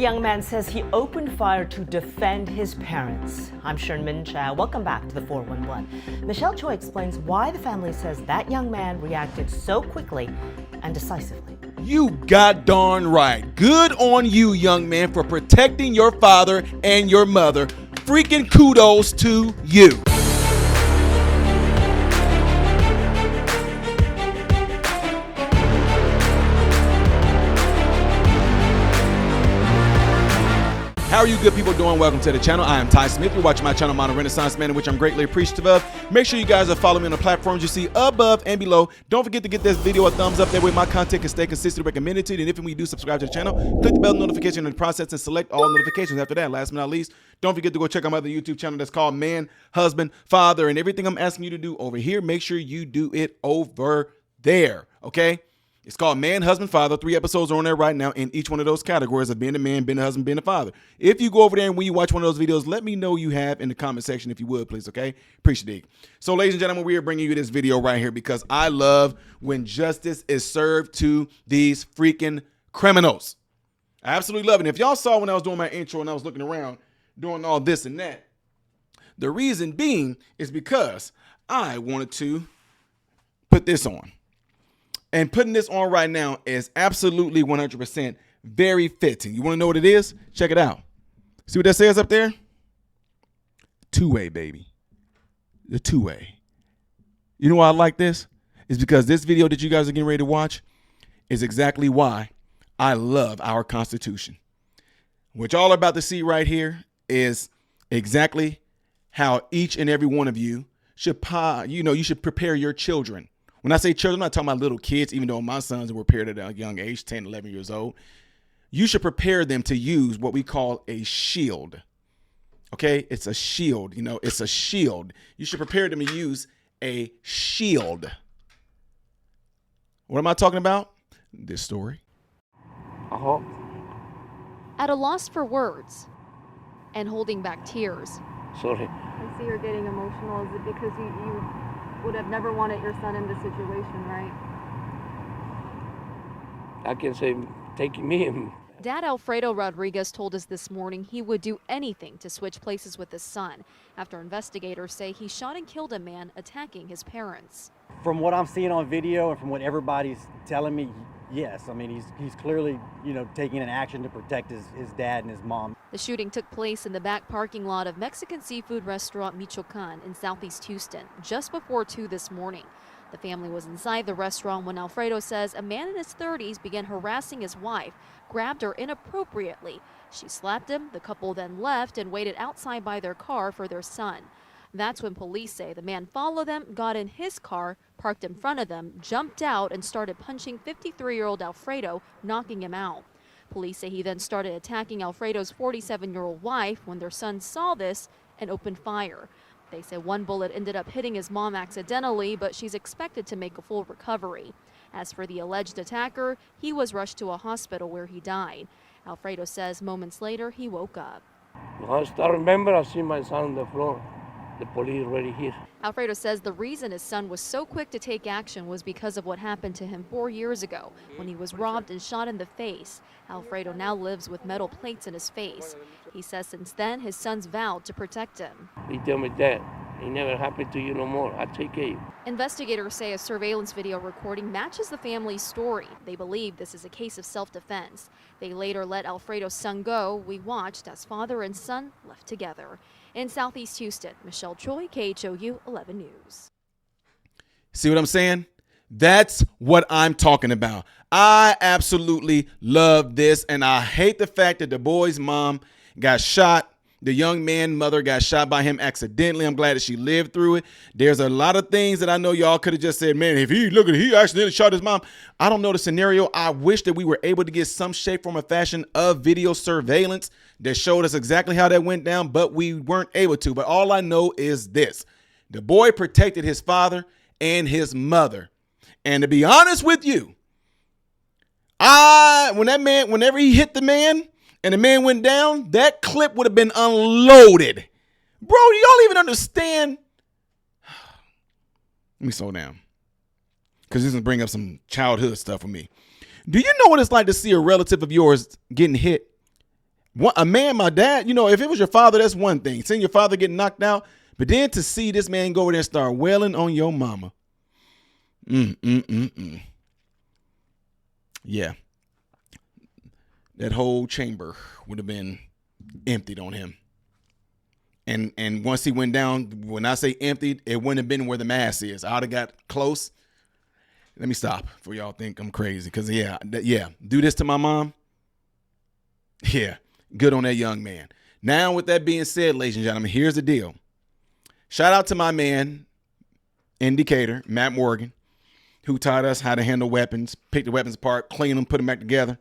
young man says he opened fire to defend his parents. I'm Sherman Chow. Welcome back to the 411. Michelle Choi explains why the family says that young man reacted so quickly and decisively. You got darn right. Good on you, young man, for protecting your father and your mother. Freaking kudos to you. How are you good people doing? Welcome to the channel. I am Ty Smith. You're watching my channel, Modern Renaissance Man, in which I'm greatly appreciative of. Make sure you guys are following me on the platforms you see above and below. Don't forget to get this video a thumbs up. That way my content can stay consistently recommended to you. And if we do subscribe to the channel, click the bell notification in the process and select all notifications. After that, last but not least, don't forget to go check out my other YouTube channel that's called Man, Husband, Father. And everything I'm asking you to do over here, make sure you do it over there, okay? It's called Man, Husband, Father. 3 episodes are on there right now in each one of those categories of being a man, being a husband, being a father. If you go over there and when you watch one of those videos, let me know you have in the comment section if you would, please, okay? Appreciate it. So, ladies and gentlemen, we are bringing you this video right here because I love when justice is served to these freaking criminals. I absolutely love it. And if y'all saw when I was doing my intro and I was looking around doing all this and that, the reason being is because I wanted to put this on. And putting this on right now is absolutely 100% very fitting. You want to know what it is? Check it out. See what that says up there? Two-way, baby. The two-way. You know why I like this? It's because this video that you guys are getting ready to watch is exactly why I love our Constitution. What y'all are about to see right here is exactly how each and every one of you should, you should prepare your children. When I say children, I'm not talking about little kids, even though my sons were prepared at a young age, 10, 11 years old. You should prepare them to use what we call a shield. Okay? It's a shield. It's a shield. You should prepare them to use a shield. What am I talking about? This story. At a loss for words and holding back tears. Sorry. I see you're getting emotional. Is it because you would have never wanted your son in this situation, right? I can say taking me. Dad Alfredo Rodriguez told us this morning he would do anything to switch places with his son after investigators say he shot and killed a man attacking his parents. From what I'm seeing on video and from what everybody's telling me, yes. I mean, he's clearly, taking an action to protect his dad and his mom. The shooting took place in the back parking lot of Mexican seafood restaurant Michoacan in southeast Houston just before 2 this morning. The family was inside the restaurant when Alfredo says a man in his 30s began harassing his wife, grabbed her inappropriately. She slapped him. The couple then left and waited outside by their car for their son. That's when police say the man followed them, got in his car, parked in front of them, jumped out, and started punching 53-year-old Alfredo, knocking him out. Police say he then started attacking Alfredo's 47-year-old wife when their son saw this and opened fire. They say one bullet ended up hitting his mom accidentally, but she's expected to make a full recovery. As for the alleged attacker, he was rushed to a hospital where he died. Alfredo says moments later he woke up. I start remember I see my son on the floor. The police already here. Alfredo says the reason his son was so quick to take action was because of what happened to him 4 years ago when he was robbed and shot in the face. Alfredo now lives with metal plates in his face. He says since then his son's vowed to protect him. He tell me that it never happened to you no more. I take care of you. Investigators say a surveillance video recording matches the family's story. They believe this is a case of self-defense. They later let Alfredo's son go. We watched as father and son left together. In southeast Houston, Michelle Choi, KHOU 11 News. See what I'm saying? That's what I'm talking about. I absolutely love this, and I hate the fact that the boy's mom got shot. The young man's mother got shot by him accidentally. I'm glad that she lived through it. There's a lot of things that I know y'all could have just said, man, if he accidentally shot his mom. I don't know the scenario. I wish that we were able to get some shape, form, or fashion of video surveillance that showed us exactly how that went down, but we weren't able to. But all I know is this. The boy protected his father and his mother. And to be honest with you, whenever he hit the man, and the man went down, that clip would have been unloaded. Bro, do y'all even understand? Let me slow down, because this is bring up some childhood stuff for me. Do you know what it's like to see a relative of yours getting hit A man, my dad, you know, if it was your father, that's one thing. Seeing your father get knocked out, but then to see this man go over there and start wailing on your mama. Yeah. That whole chamber would have been emptied on him. And once he went down, when I say emptied, it wouldn't have been where the mass is. I would have got close. Let me stop before y'all think I'm crazy. Because, yeah, do this to my mom. Yeah, good on that young man. Now, with that being said, ladies and gentlemen, here's the deal. Shout out to my man, indicator, Matt Morgan, who taught us how to handle weapons, pick the weapons apart, clean them, put them back together.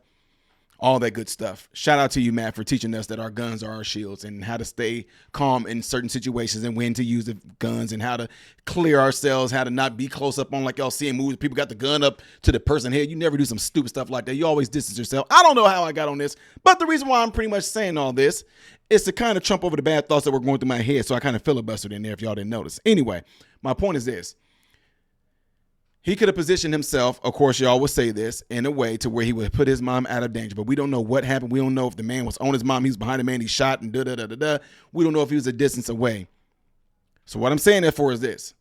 All that good stuff. Shout out to you, Matt, for teaching us that our guns are our shields and how to stay calm in certain situations and when to use the guns and how to clear ourselves, how to not be close up on, like y'all see in movies. People got the gun up to the person's head. You never do some stupid stuff like that. You always distance yourself. I don't know how I got on this, but the reason why I'm pretty much saying all this is to kind of trump over the bad thoughts that were going through my head. So I kind of filibustered in there if y'all didn't notice. Anyway, my point is this. He could have positioned himself, of course, y'all would say this, in a way to where he would put his mom out of danger. But we don't know what happened. We don't know if the man was on his mom. He was behind the man. He shot and da-da-da-da-da. We don't know if he was a distance away. So what I'm saying therefore is this.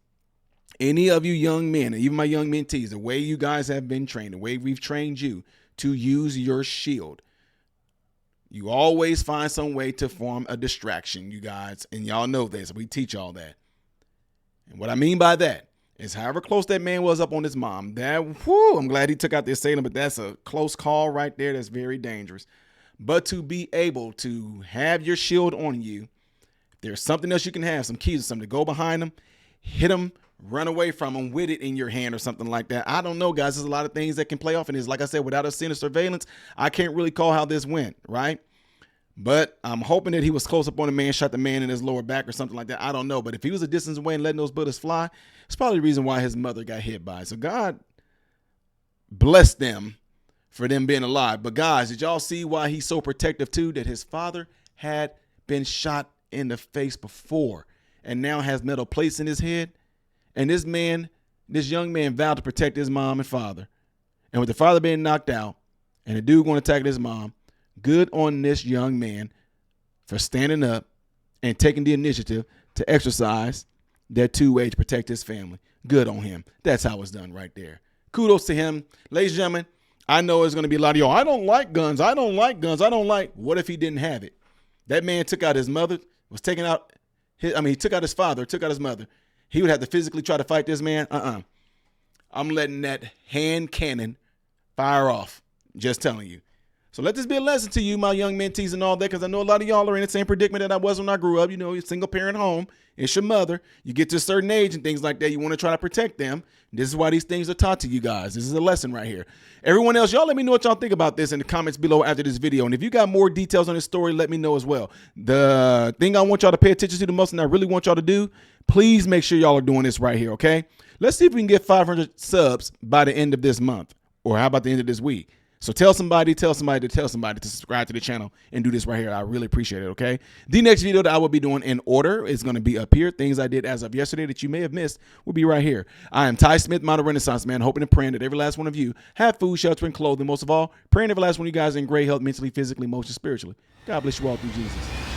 Any of you young men, and even my young mentees, the way you guys have been trained, the way we've trained you to use your shield, you always find some way to form a distraction, you guys. And y'all know this. We teach all that. And what I mean by that is however close that man was up on his mom, I'm glad he took out the assailant, but that's a close call right there. That's very dangerous. But to be able to have your shield on you, if there's something else you can have, some keys or something, to go behind him, hit him, run away from him with it in your hand or something like that. I don't know, guys. There's a lot of things that can play off in this. Like I said, without us seeing the surveillance, I can't really call how this went, right? But I'm hoping that he was close up on the man, shot the man in his lower back or something like that. I don't know. But if he was a distance away and letting those bullets fly, it's probably the reason why his mother got hit by it. So God bless them for them being alive. But guys, did y'all see why he's so protective too? That his father had been shot in the face before and now has metal plates in his head. And this young man vowed to protect his mom and father. And with the father being knocked out and the dude going to attack his mom, good on this young man for standing up and taking the initiative to exercise that two-way to protect his family. Good on him. That's how it's done right there. Kudos to him. Ladies and gentlemen, I know there's going to be a lot of y'all, I don't like guns. I don't like guns. I don't like. What if he didn't have it? That man took out his mother, he took out his father, took out his mother. He would have to physically try to fight this man. I'm letting that hand cannon fire off. Just telling you. So let this be a lesson to you, my young mentees and all that, because I know a lot of y'all are in the same predicament that I was when I grew up. You know, you're a single parent home. It's your mother. You get to a certain age and things like that. You want to try to protect them. This is why these things are taught to you guys. This is a lesson right here. Everyone else, y'all let me know what y'all think about this in the comments below after this video. And if you got more details on this story, let me know as well. The thing I want y'all to pay attention to the most and I really want y'all to do, please make sure y'all are doing this right here, okay? Let's see if we can get 500 subs by the end of this month. Or how about the end of this week? So tell somebody to subscribe to the channel and do this right here. I really appreciate it, okay? The next video that I will be doing in order is going to be up here. Things I did as of yesterday that you may have missed will be right here. I am Ty Smith, Modern Renaissance Man, hoping and praying that every last one of you have food, shelter, and clothing. Most of all, praying every last one of you guys in great health, mentally, physically, emotionally, spiritually. God bless you all through Jesus.